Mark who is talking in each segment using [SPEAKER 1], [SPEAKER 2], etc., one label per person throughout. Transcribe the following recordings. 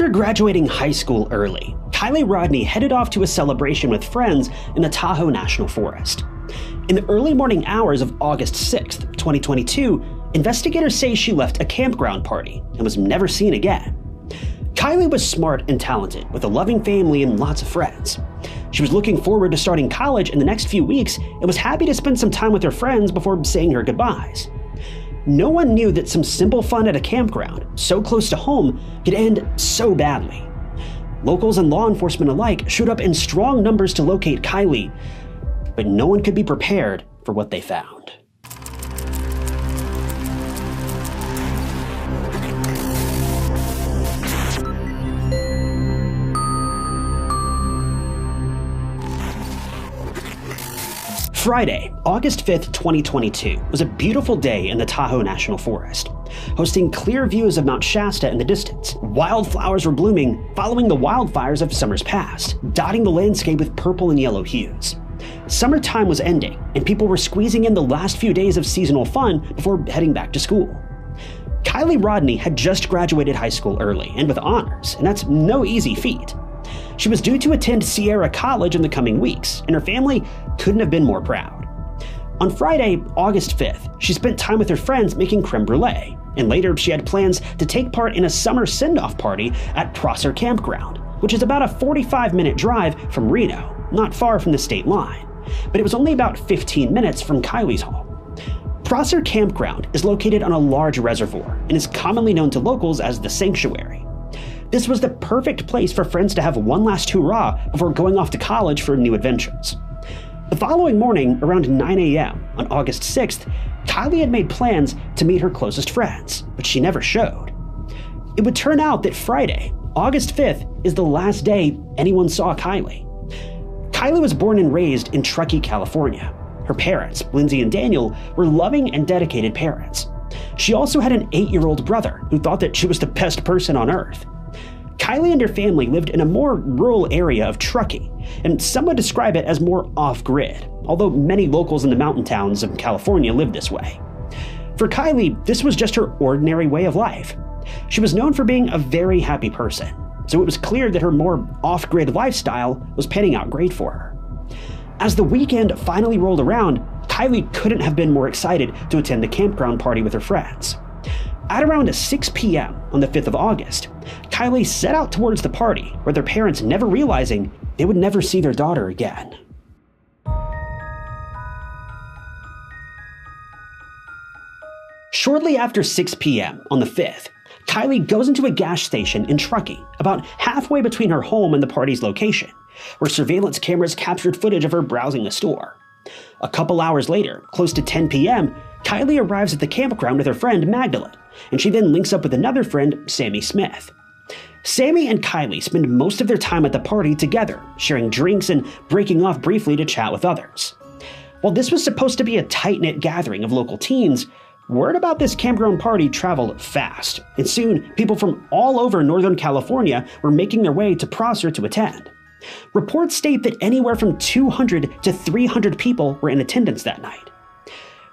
[SPEAKER 1] After graduating high school early, Kiely Rodni headed off to a celebration with friends in the Tahoe National Forest. In the early morning hours of August 6th, 2022, investigators say she left a campground party and was never seen again. Kiely was smart and talented, with a loving family and lots of friends. She was looking forward to starting college in the next few weeks and was happy to spend some time with her friends before saying her goodbyes. No one knew that some simple fun at a campground, so close to home, could end so badly. Locals and law enforcement alike showed up in strong numbers to locate Kiely, but no one could be prepared for what they found. Friday, August 5th, 2022, was a beautiful day in the Tahoe National Forest, hosting clear views of Mount Shasta in the distance. Wildflowers were blooming, following the wildfires of summers past, dotting the landscape with purple and yellow hues. Summertime was ending, and people were squeezing in the last few days of seasonal fun before heading back to school. Kiely Rodni had just graduated high school early and with honors, and that's no easy feat. She was due to attend Sierra College in the coming weeks, and her family couldn't have been more proud. On Friday, August 5th, she spent time with her friends making creme brulee, and later she had plans to take part in a summer send-off party at Prosser Campground, which is about a 45-minute drive from Reno, not far from the state line, but it was only about 15 minutes from Kiely's home. Prosser Campground is located on a large reservoir and is commonly known to locals as the Sanctuary. This was the perfect place for friends to have one last hurrah before going off to college for new adventures. The following morning, around 9 a.m. on August 6th, Kiely had made plans to meet her closest friends, but she never showed. It would turn out that Friday, August 5th, is the last day anyone saw Kiely. Kiely was born and raised in Truckee, California. Her parents, Lindsay and Daniel, were loving and dedicated parents. She also had an 8-year-old brother who thought that she was the best person on earth. Kiely and her family lived in a more rural area of Truckee, and some would describe it as more off-grid, although many locals in the mountain towns of California lived this way. For Kiely, this was just her ordinary way of life. She was known for being a very happy person, so it was clear that her more off-grid lifestyle was panning out great for her. As the weekend finally rolled around, Kiely couldn't have been more excited to attend the campground party with her friends. At around 6 p.m. on the 5th of August, Kiely set out towards the party, with their parents never realizing they would never see their daughter again. Shortly after 6 p.m. on the 5th, Kiely goes into a gas station in Truckee, about halfway between her home and the party's location, where surveillance cameras captured footage of her browsing the store. A couple hours later, close to 10 p.m., Kiely arrives at the campground with her friend Magdalene, and she then links up with another friend, Sammy Smith. Sammy and Kiely spend most of their time at the party together, sharing drinks and breaking off briefly to chat with others. While this was supposed to be a tight-knit gathering of local teens, word about this campground party traveled fast, and soon people from all over Northern California were making their way to Prosser to attend. Reports state that anywhere from 200 to 300 people were in attendance that night.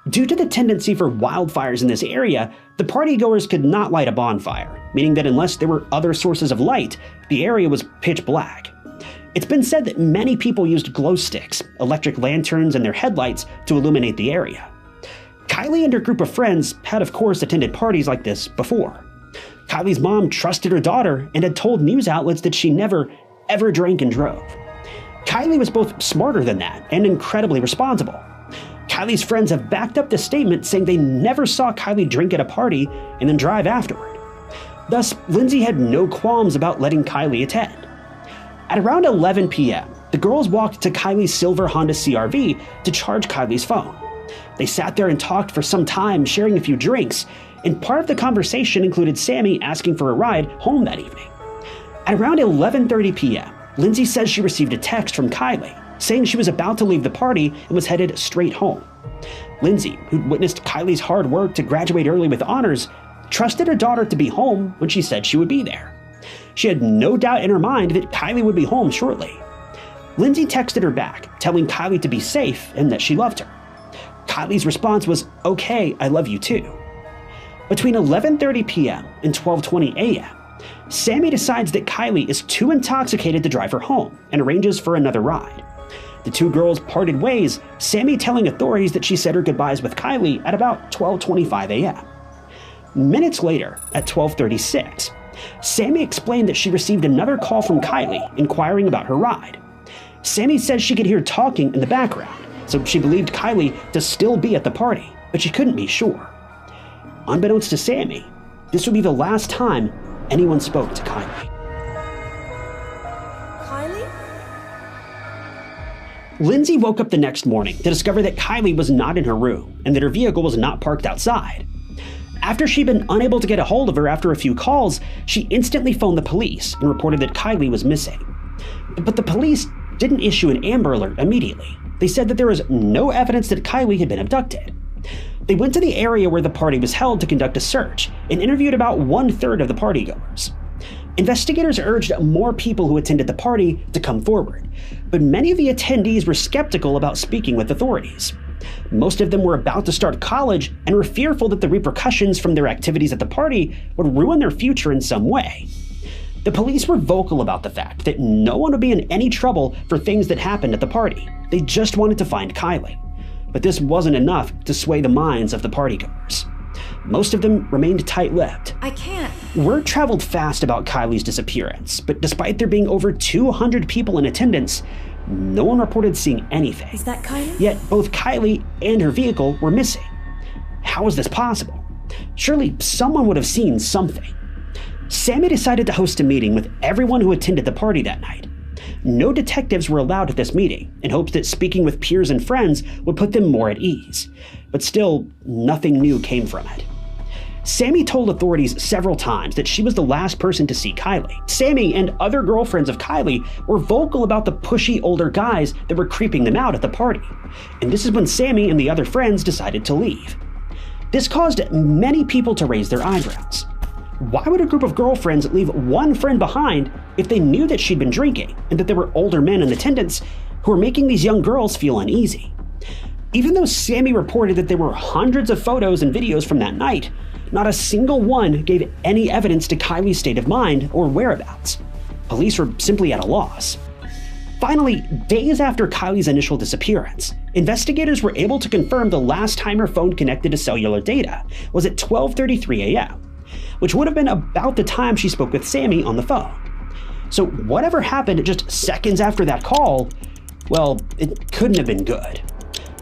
[SPEAKER 1] Due to the tendency for wildfires in this area, the partygoers could not light a bonfire, meaning that unless there were other sources of light, the area was pitch black. It's been said that many people used glow sticks, electric lanterns, and their headlights to illuminate the area. Kiely and her group of friends had of course attended parties like this before. Kiely's mom trusted her daughter and had told news outlets that she never, ever drank and drove. Kiely was both smarter than that and incredibly responsible. Kiely's friends have backed up the statement, saying they never saw Kiely drink at a party and then drive afterward. Thus, Lindsay had no qualms about letting Kiely attend. At around 11 p.m., the girls walked to Kiely's silver Honda CR-V to charge Kiely's phone. They sat there and talked for some time, sharing a few drinks, and part of the conversation included Sammy asking for a ride home that evening. At around 11:30 p.m., Lindsay says she received a text from Kiely, saying she was about to leave the party and was headed straight home. Lindsay, who'd witnessed Kiely's hard work to graduate early with honors, trusted her daughter to be home when she said she would be there. She had no doubt in her mind that Kiely would be home shortly. Lindsay texted her back, telling Kiely to be safe and that she loved her. Kiely's response was, "Okay, I love you too." Between 11:30 p.m. and 12:20 a.m., Sammy decides that Kiely is too intoxicated to drive her home and arranges for another ride. The two girls parted ways, Sammy telling authorities that she said her goodbyes with Kiely at about 12:25 a.m. Minutes later, at 12:36, Sammy explained that she received another call from Kiely inquiring about her ride. Sammy says she could hear talking in the background, so she believed Kiely to still be at the party, but she couldn't be sure. Unbeknownst to Sammy, this would be the last time anyone spoke to Kiely.
[SPEAKER 2] Kiely?
[SPEAKER 1] Lindsay woke up the next morning to discover that Kiely was not in her room and that her vehicle was not parked outside. After she'd been unable to get a hold of her after a few calls, she instantly phoned the police and reported that Kiely was missing. But the police didn't issue an Amber Alert immediately. They said that there was no evidence that Kiely had been abducted. They went to the area where the party was held to conduct a search and interviewed about 1/3 of the partygoers. Investigators urged more people who attended the party to come forward, but many of the attendees were skeptical about speaking with authorities. Most of them were about to start college and were fearful that the repercussions from their activities at the party would ruin their future in some way. The police were vocal about the fact that no one would be in any trouble for things that happened at the party. They just wanted to find Kiely. But this wasn't enough to sway the minds of the partygoers. Most of them remained tight-lipped.
[SPEAKER 2] I can't.
[SPEAKER 1] Word traveled fast about Kiely's disappearance, but despite there being over 200 people in attendance, no one reported seeing anything.
[SPEAKER 2] Is that Kiely?
[SPEAKER 1] Yet both Kiely and her vehicle were missing. How is this possible? Surely someone would have seen something. Sammy decided to host a meeting with everyone who attended the party that night. No detectives were allowed at this meeting, in hopes that speaking with peers and friends would put them more at ease. But still, nothing new came from it. Sammy told authorities several times that she was the last person to see Kiely. Sammy and other girlfriends of Kiely were vocal about the pushy older guys that were creeping them out at the party. And this is when Sammy and the other friends decided to leave. This caused many people to raise their eyebrows. Why would a group of girlfriends leave one friend behind if they knew that she'd been drinking and that there were older men in attendance who were making these young girls feel uneasy? Even though Sammy reported that there were hundreds of photos and videos from that night, not a single one gave any evidence to Kiely's state of mind or whereabouts. Police were simply at a loss. Finally, days after Kiely's initial disappearance, investigators were able to confirm the last time her phone connected to cellular data was at 12:33 a.m., which would have been about the time she spoke with Sammy on the phone. So whatever happened just seconds after that call, well, it couldn't have been good.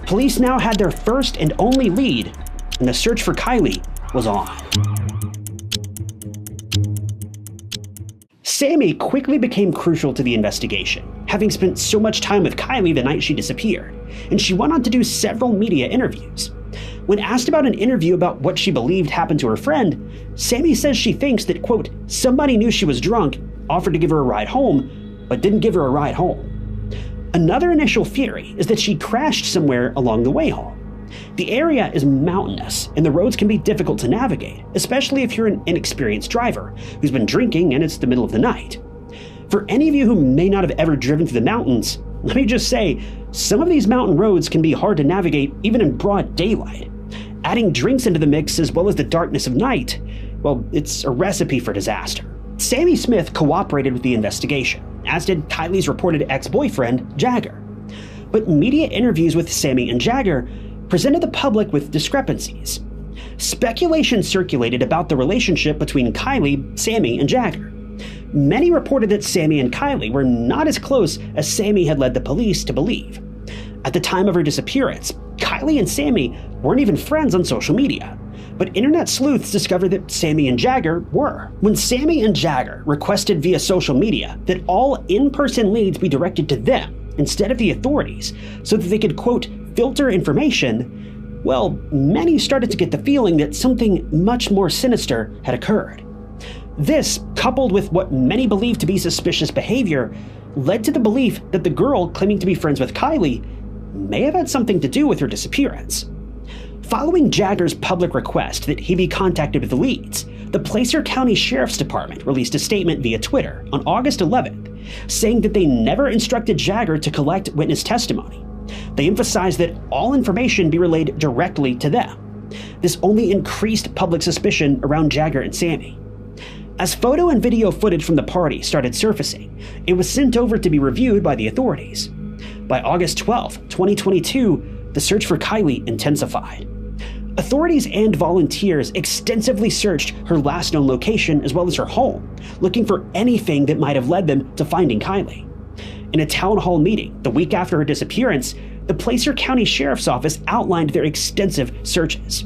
[SPEAKER 1] Police now had their first and only lead, and the search for Kiely was on. Sammy quickly became crucial to the investigation, having spent so much time with Kiely the night she disappeared, and she went on to do several media interviews. When asked about an interview about what she believed happened to her friend, Sammy says she thinks that, quote, somebody knew she was drunk, offered to give her a ride home, but didn't give her a ride home. Another initial theory is that she crashed somewhere along the way home. The area is mountainous, and the roads can be difficult to navigate, especially if you're an inexperienced driver who's been drinking and it's the middle of the night. For any of you who may not have ever driven through the mountains, let me just say, some of these mountain roads can be hard to navigate even in broad daylight. Adding drinks into the mix as well as the darkness of night, well, it's a recipe for disaster. Sammy Smith cooperated with the investigation, as did Kiely's reported ex-boyfriend, Jagger. But media interviews with Sammy and Jagger presented the public with discrepancies. Speculation circulated about the relationship between Kiely, Sammy, and Jagger. Many reported that Sammy and Kiely were not as close as Sammy had led the police to believe. At the time of her disappearance, Kiely and Sammy weren't even friends on social media, but internet sleuths discovered that Sammy and Jagger were. When Sammy and Jagger requested via social media that all in-person leads be directed to them instead of the authorities so that they could, quote, filter information, well, many started to get the feeling that something much more sinister had occurred. This, coupled with what many believed to be suspicious behavior, led to the belief that the girl claiming to be friends with Kiely may have had something to do with her disappearance. Following Jagger's public request that he be contacted with leads, the Placer County Sheriff's Department released a statement via Twitter on August 11th, saying that they never instructed Jagger to collect witness testimony. They emphasized that all information be relayed directly to them. This only increased public suspicion around Jagger and Sammy. As photo and video footage from the party started surfacing, it was sent over to be reviewed by the authorities. By August 12, 2022, the search for Kiely intensified. Authorities and volunteers extensively searched her last known location as well as her home, looking for anything that might have led them to finding Kiely. In a town hall meeting the week after her disappearance, the Placer County Sheriff's Office outlined their extensive searches.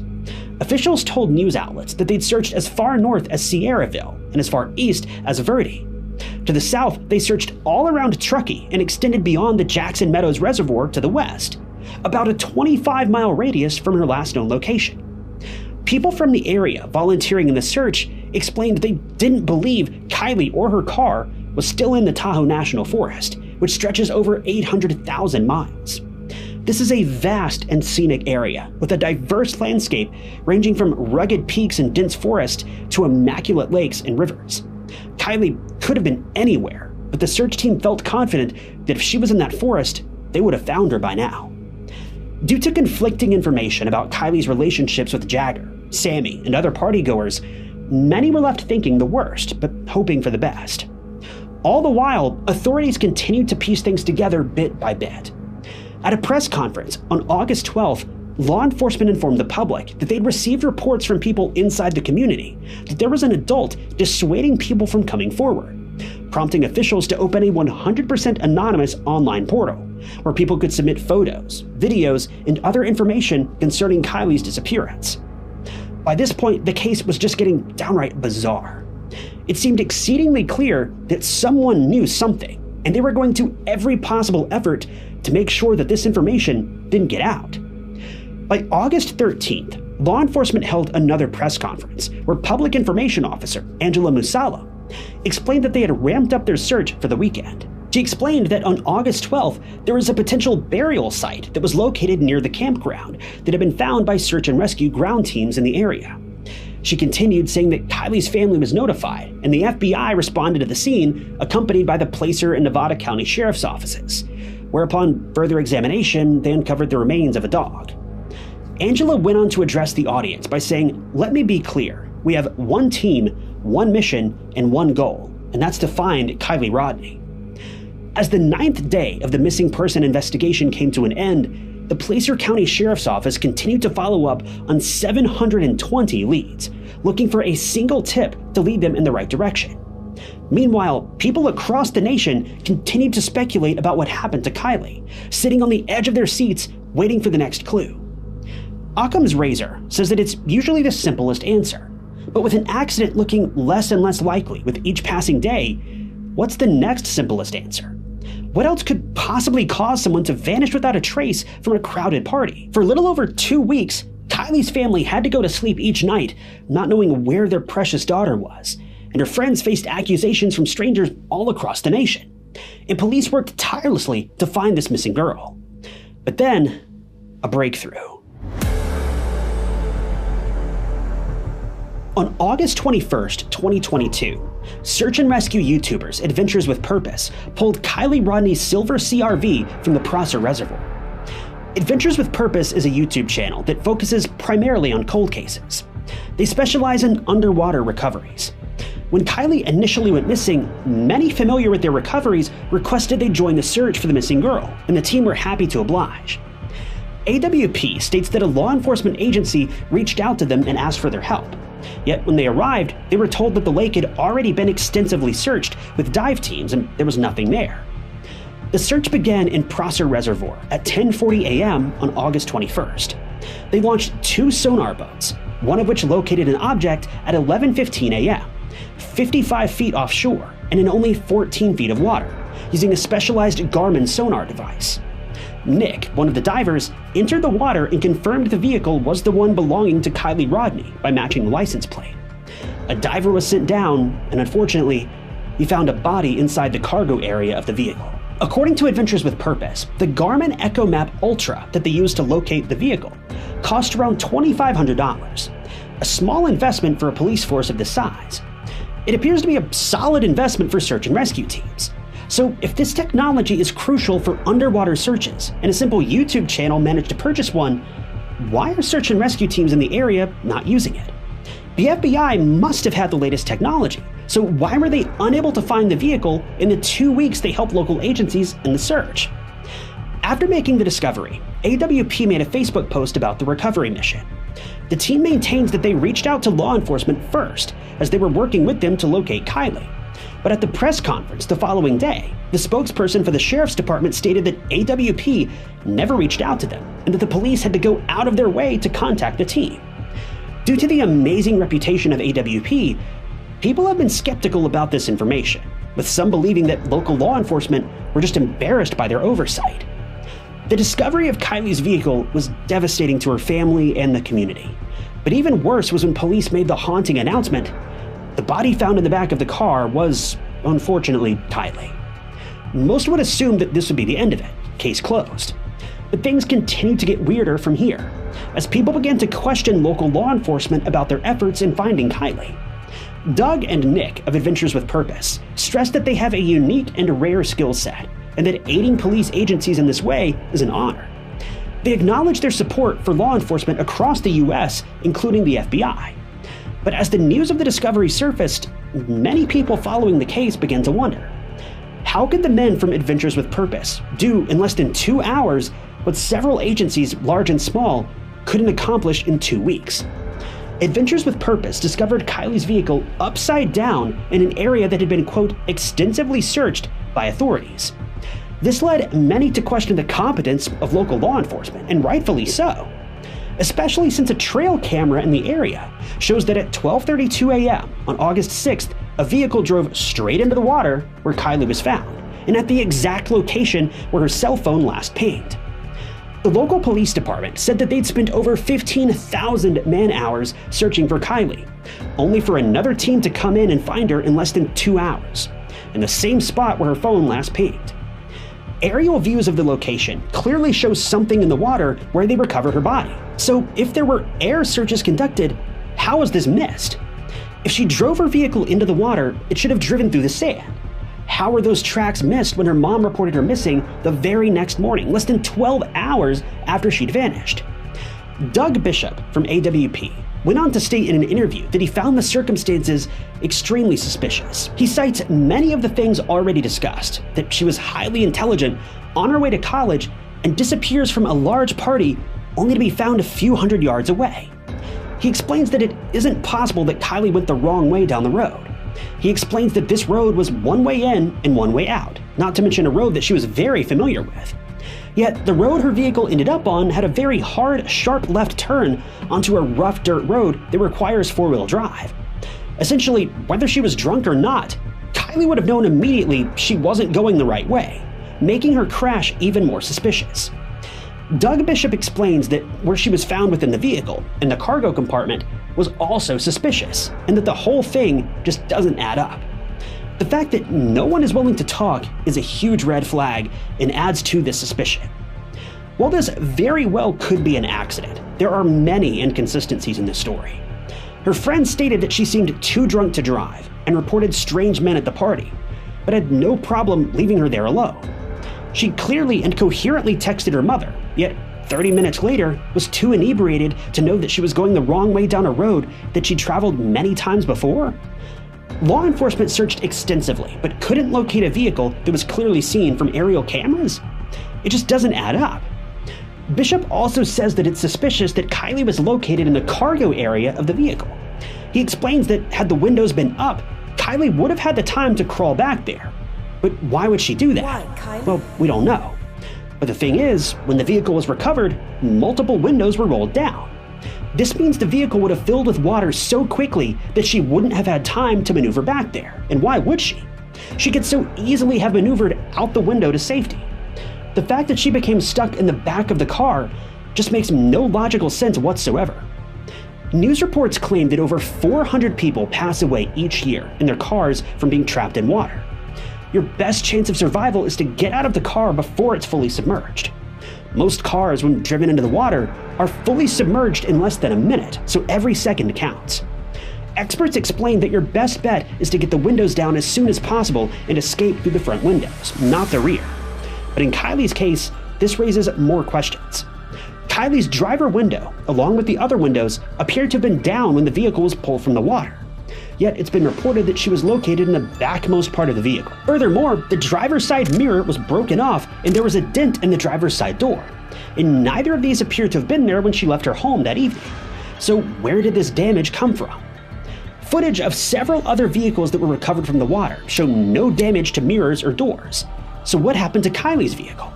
[SPEAKER 1] Officials told news outlets that they'd searched as far north as Sierraville and as far east as Verde. To the south, they searched all around Truckee and extended beyond the Jackson Meadows Reservoir to the west, about a 25-mile radius from her last known location. People from the area volunteering in the search explained they didn't believe Kiely or her car was still in the Tahoe National Forest, which stretches over 800,000 miles. This is a vast and scenic area with a diverse landscape ranging from rugged peaks and dense forest to immaculate lakes and rivers. Kiely could have been anywhere, but the search team felt confident that if she was in that forest, they would have found her by now. Due to conflicting information about Kiely's relationships with Jagger, Sammy, and other partygoers, many were left thinking the worst, but hoping for the best. All the while, authorities continued to piece things together bit by bit. At a press conference on August 12th, law enforcement informed the public that they'd received reports from people inside the community that there was an adult dissuading people from coming forward, prompting officials to open a 100% anonymous online portal where people could submit photos, videos, and other information concerning Kiely's disappearance. By this point, the case was just getting downright bizarre. It seemed exceedingly clear that someone knew something, and they were going to every possible effort to make sure that this information didn't get out. By August 13th, law enforcement held another press conference where Public Information Officer Angela Musala explained that they had ramped up their search for the weekend. She explained that on August 12th, there was a potential burial site that was located near the campground that had been found by search and rescue ground teams in the area. She continued saying that Kiely's family was notified, and the FBI responded to the scene, accompanied by the Placer and Nevada County Sheriff's offices, whereupon further examination, they uncovered the remains of a dog. Angela went on to address the audience by saying, "Let me be clear, we have one team, one mission, and one goal, and that's to find Kiely Rodni." As the 9th day of the missing person investigation came to an end, the Placer County Sheriff's Office continued to follow up on 720 leads, looking for a single tip to lead them in the right direction. Meanwhile, people across the nation continued to speculate about what happened to Kiely, sitting on the edge of their seats waiting for the next clue. Occam's razor says that it's usually the simplest answer, but with an accident looking less and less likely with each passing day, what's the next simplest answer? What else could possibly cause someone to vanish without a trace from a crowded party? For a little over 2 weeks, Kiely's family had to go to sleep each night, not knowing where their precious daughter was, and her friends faced accusations from strangers all across the nation. And police worked tirelessly to find this missing girl. But then, a breakthrough. On August 21st, 2022, search and rescue YouTubers Adventures with Purpose pulled Kiely Rodni's silver CRV from the Prosser Reservoir. Adventures with Purpose is a YouTube channel that focuses primarily on cold cases. They specialize in underwater recoveries. When Kiely initially went missing, many familiar with their recoveries requested they join the search for the missing girl, and the team were happy to oblige. AWP states that a law enforcement agency reached out to them and asked for their help. Yet when they arrived, they were told that the lake had already been extensively searched with dive teams and there was nothing there. The search began in Prosser Reservoir at 10:40 a.m. on August 21st. They launched 2 sonar boats, one of which located an object at 11:15 a.m., 55 feet offshore and in only 14 feet of water, using a specialized Garmin sonar device. Nick, one of the divers, entered the water and confirmed the vehicle was the one belonging to Kiely Rodni by matching the license plate. A diver was sent down, and unfortunately, he found a body inside the cargo area of the vehicle. According to Adventures with Purpose, the Garmin EchoMap Ultra that they used to locate the vehicle cost around $2,500, a small investment for a police force of this size. It appears to be a solid investment for search and rescue teams. So if this technology is crucial for underwater searches, and a simple YouTube channel managed to purchase one, why are search and rescue teams in the area not using it? The FBI must have had the latest technology, So why were they unable to find the vehicle in the 2 weeks they helped local agencies in the search? After making the discovery, AWP made a Facebook post about the recovery mission. The team maintains that they reached out to law enforcement first, as they were working with them to locate Kiely. But at the press conference the following day, the spokesperson for the sheriff's department stated that AWP never reached out to them and that the police had to go out of their way to contact the team. Due to the amazing reputation of AWP, people have been skeptical about this information, with some believing that local law enforcement were just embarrassed by their oversight. The discovery of Kiely's vehicle was devastating to her family and the community. But even worse was when police made the haunting announcement: the body found in the back of the car was, unfortunately, Kiely. Most would assume that this would be the end of it, case closed. But things continued to get weirder from here, as people began to question local law enforcement about their efforts in finding Kiely. Doug and Nick of Adventures with Purpose stressed that they have a unique and rare skill set, and that aiding police agencies in this way is an honor. They acknowledge their support for law enforcement across the US, including the FBI. But as the news of the discovery surfaced, many people following the case began to wonder, how could the men from Adventures with Purpose do in less than 2 hours what several agencies, large and small, couldn't accomplish in 2 weeks? Adventures with Purpose discovered Kiely's vehicle upside down in an area that had been, quote, extensively searched by authorities. This led many to question the competence of local law enforcement, and rightfully so, especially since a trail camera in the area shows that at 12:32 a.m. on August 6th, a vehicle drove straight into the water where Kiely was found, and at the exact location where her cell phone last pinged. The local police department said that they'd spent over 15,000 man-hours searching for Kiely, only for another team to come in and find her in less than 2 hours, in the same spot where her phone last pinged. Aerial views of the location clearly show something in the water where they recovered her body. So if there were air searches conducted, how was this missed? If she drove her vehicle into the water, it should have driven through the sand. How were those tracks missed when her mom reported her missing the very next morning, less than 12 hours after she'd vanished? Doug Bishop from AWP went on to state in an interview that he found the circumstances extremely suspicious. He cites many of the things already discussed, that she was highly intelligent, on her way to college, and disappears from a large party only to be found a few hundred yards away. He explains that it isn't possible that Kiely went the wrong way down the road. He explains that this road was one way in and one way out, not to mention a road that she was very familiar with. Yet the road her vehicle ended up on had a very hard, sharp left turn onto a rough dirt road that requires four-wheel drive. Essentially, whether she was drunk or not, Kiely would have known immediately she wasn't going the right way, making her crash even more suspicious. Doug Bishop explains that where she was found within the vehicle, in the cargo compartment, was also suspicious, and that the whole thing just doesn't add up. The fact that no one is willing to talk is a huge red flag and adds to this suspicion. While this very well could be an accident, there are many inconsistencies in this story. Her friend stated that she seemed too drunk to drive and reported strange men at the party, but had no problem leaving her there alone. She clearly and coherently texted her mother, yet 30 minutes later was too inebriated to know that she was going the wrong way down a road that she'd traveled many times before. Law enforcement searched extensively, but couldn't locate a vehicle that was clearly seen from aerial cameras. It just doesn't add up. Bishop also says that it's suspicious that Kiely was located in the cargo area of the vehicle. He explains that had the windows been up, Kiely would have had the time to crawl back there. But why would she do that?
[SPEAKER 2] Why, Kiely?
[SPEAKER 1] Well, we don't know. But the thing is, when the vehicle was recovered, multiple windows were rolled down. This means the vehicle would have filled with water so quickly that she wouldn't have had time to maneuver back there. And why would she? She could so easily have maneuvered out the window to safety. The fact that she became stuck in the back of the car just makes no logical sense whatsoever. News reports claim that over 400 people pass away each year in their cars from being trapped in water. Your best chance of survival is to get out of the car before it's fully submerged. Most cars, when driven into the water, are fully submerged in less than a minute, so every second counts. Experts explain that your best bet is to get the windows down as soon as possible and escape through the front windows, not the rear. But in Kiely's case, this raises more questions. Kiely's driver window, along with the other windows, appeared to have been down when the vehicle was pulled from the water. yet it's been reported that she was located in the backmost part of the vehicle. Furthermore, the driver's side mirror was broken off and there was a dent in the driver's side door. And neither of these appear to have been there when she left her home that evening. So where did this damage come from? Footage of several other vehicles that were recovered from the water show no damage to mirrors or doors. So what happened to Kiely's vehicle?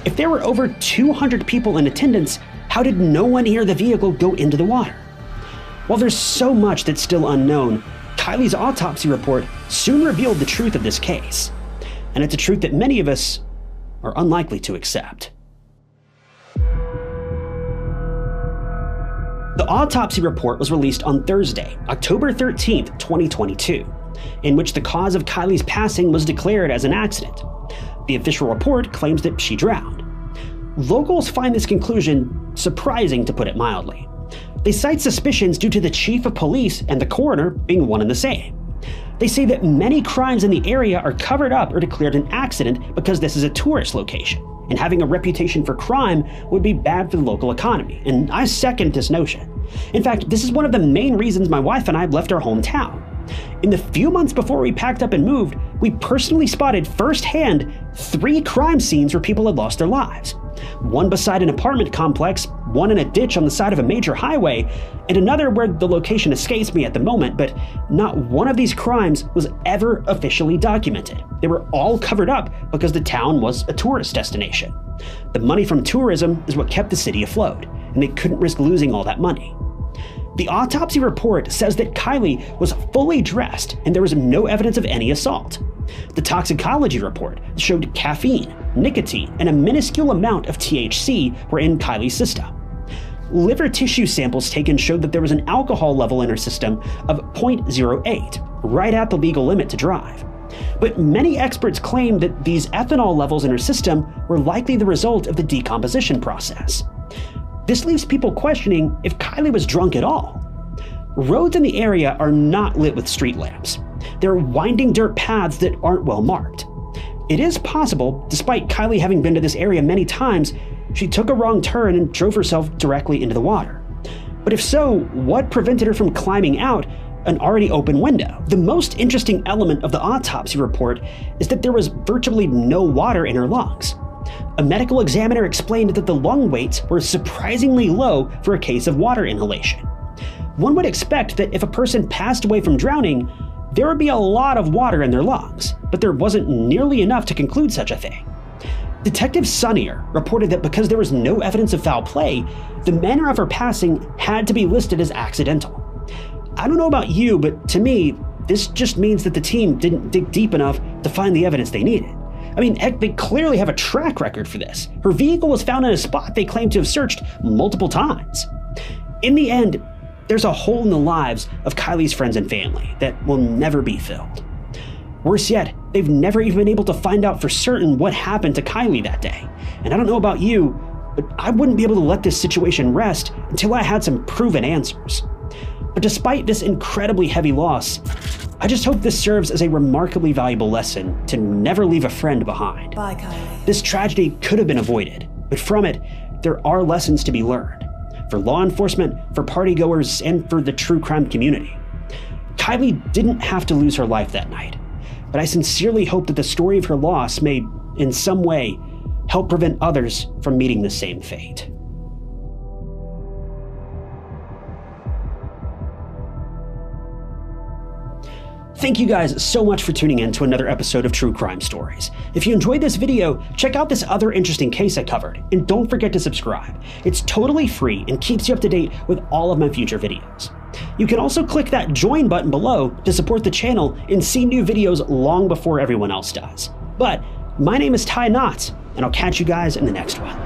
[SPEAKER 1] If there were over 200 people in attendance, how did no one hear the vehicle go into the water? While there's so much that's still unknown, Kiely's autopsy report soon revealed the truth of this case. And it's a truth that many of us are unlikely to accept. The autopsy report was released on Thursday, October 13th, 2022, in which the cause of Kiely's passing was declared as an accident. The official report claims that she drowned. Locals find this conclusion surprising, to put it mildly. They cite suspicions due to the chief of police and the coroner being one and the same. They say that many crimes in the area are covered up or declared an accident because this is a tourist location, and having a reputation for crime would be bad for the local economy, and I second this notion. In fact, this is one of the main reasons my wife and I left our hometown. In the few months before we packed up and moved, we personally spotted firsthand 3 crime scenes where people had lost their lives. One beside an apartment complex, one in a ditch on the side of a major highway, and another where the location escapes me at the moment, but not one of these crimes was ever officially documented. They were all covered up because the town was a tourist destination. The money from tourism is what kept the city afloat, and they couldn't risk losing all that money. The autopsy report says that Kiely was fully dressed and there was no evidence of any assault. The toxicology report showed caffeine, nicotine, and a minuscule amount of THC were in Kiely's system. Liver tissue samples taken showed that there was an alcohol level in her system of 0.08, right at the legal limit to drive. But many experts claim that these ethanol levels in her system were likely the result of the decomposition process. This leaves people questioning if Kiely was drunk at all. Roads in the area are not lit with street lamps. There are winding dirt paths that aren't well marked. It is possible, despite Kiely having been to this area many times, she took a wrong turn and drove herself directly into the water. But if so, what prevented her from climbing out an already open window? The most interesting element of the autopsy report is that there was virtually no water in her lungs. A medical examiner explained that the lung weights were surprisingly low for a case of water inhalation. One would expect that if a person passed away from drowning, there would be a lot of water in their lungs, but there wasn't nearly enough to conclude such a thing. Detective Sunnier reported that because there was no evidence of foul play, the manner of her passing had to be listed as accidental. I don't know about you, but to me, this just means that the team didn't dig deep enough to find the evidence they needed. I mean, heck, they clearly have a track record for this. Her vehicle was found in a spot they claim to have searched multiple times. In the end, there's a hole in the lives of Kiely's friends and family that will never be filled. Worse yet, they've never even been able to find out for certain what happened to Kiely that day. And I don't know about you, but I wouldn't be able to let this situation rest until I had some proven answers. But despite this incredibly heavy loss, I just hope this serves as a remarkably valuable lesson to never leave a friend behind.
[SPEAKER 2] Bye, Kiely.
[SPEAKER 1] This tragedy could have been avoided, but from it, there are lessons to be learned. For law enforcement, for partygoers, and for the true crime community. Kiely didn't have to lose her life that night, but I sincerely hope that the story of her loss may, in some way, help prevent others from meeting the same fate. Thank you guys so much for tuning in to another episode of True Crime Stories. If you enjoyed this video, check out this other interesting case I covered, and don't forget to subscribe. It's totally free and keeps you up to date with all of my future videos. You can also click that join button below to support the channel and see new videos long before everyone else does. But my name is Ty Knott, and I'll catch you guys in the next one.